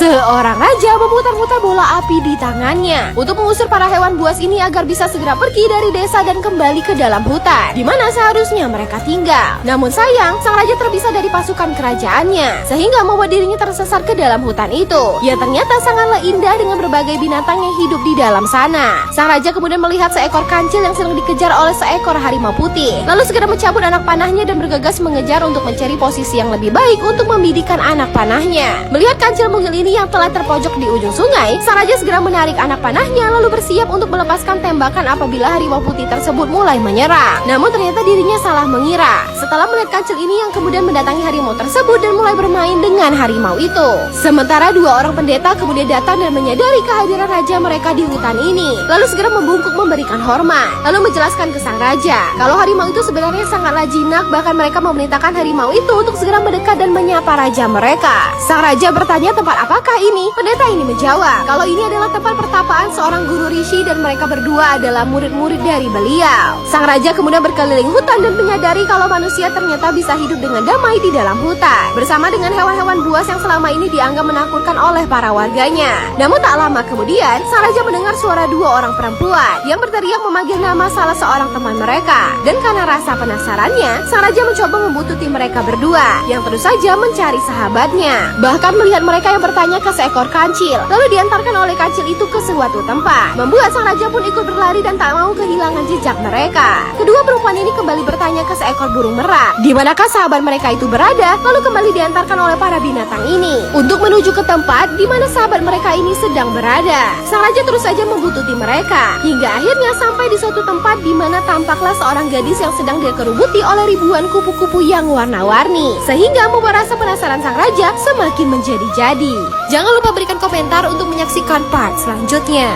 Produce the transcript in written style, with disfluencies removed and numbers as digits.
Seorang raja memutar-mutar bola api di tangannya untuk mengusir para hewan buas ini agar bisa segera pergi dari desa dan kembali ke dalam hutan, di mana seharusnya mereka tinggal. Namun sayang, sang raja terpisah dari pasukan kerajaannya, sehingga membuat dirinya tersesat ke dalam hutan itu. Yang ternyata sangatlah indah dengan berbagai binatang yang hidup di dalam sana. Sang raja kemudian melihat seekor kancil yang sedang dikejar oleh seekor harimau putih, lalu segera mencabut anak panahnya dan bergegas mengejar untuk mencari posisi yang lebih baik untuk membidikkan anak panahnya. Melihat kancil mungil ini yang telah terpojok di ujung sungai, sang raja segera menarik anak panahnya lalu bersiap untuk melepaskan tembakan apabila harimau putih tersebut mulai menyerang. Namun ternyata dirinya salah mengira. Setelah melihat kancil ini yang kemudian mendatangi harimau tersebut dan mulai bermain dengan harimau itu. Sementara dua orang pendeta kemudian datang dan menyadari kehadiran raja mereka di hutan ini, lalu segera membungkuk memberikan hormat, lalu menjelaskan ke sang raja kalau harimau itu sebenarnya sangatlah jinak, bahkan mereka memerintahkan harimau itu untuk segera mendekat dan menyapa raja mereka. Sang raja bertanya tempat apakah ini? Pendeta ini menjawab kalau ini adalah tempat pertapaan seorang guru rishi dan mereka berdua adalah murid-murid dari beliau. Sang raja kemudian berkeliling hutan dan menyadari kalau manusia ternyata bisa hidup dengan damai di dalam hutan bersama dengan hewan-hewan buas yang selama ini dianggap menakutkan oleh para warganya. Namun tak lama kemudian, sang raja mendengar suara dua orang perempuan yang berteriak memanggil nama salah seorang teman mereka. Dan karena rasa penasarannya, sang raja mencoba membuntuti mereka berdua yang terus saja mencari sahabatnya. Bahkan melihat mereka yang bertanya ke seekor kancil, lalu diantarkan oleh kancil itu ke suatu tempat, membuat sang raja pun ikut berlari dan tak mau kehilangan jejak mereka. Kedua perempuan ini kembali bertanya ke seekor burung merak, di manakah sahabat mereka itu berada, lalu kembali diantarkan oleh para binatang ini untuk menuju ke tempat di mana sahabat mereka ini sedang berada. Sang raja terus saja membuntuti mereka hingga akhirnya sampai di suatu tempat di mana tampaklah seorang gadis yang sedang dikerubuti oleh ribuan kupu-kupu yang warna-warni, sehingga membuat rasa penasaran sang raja semakin menjadi-jadi. Jangan lupa berikan komentar untuk menyaksikan part selanjutnya.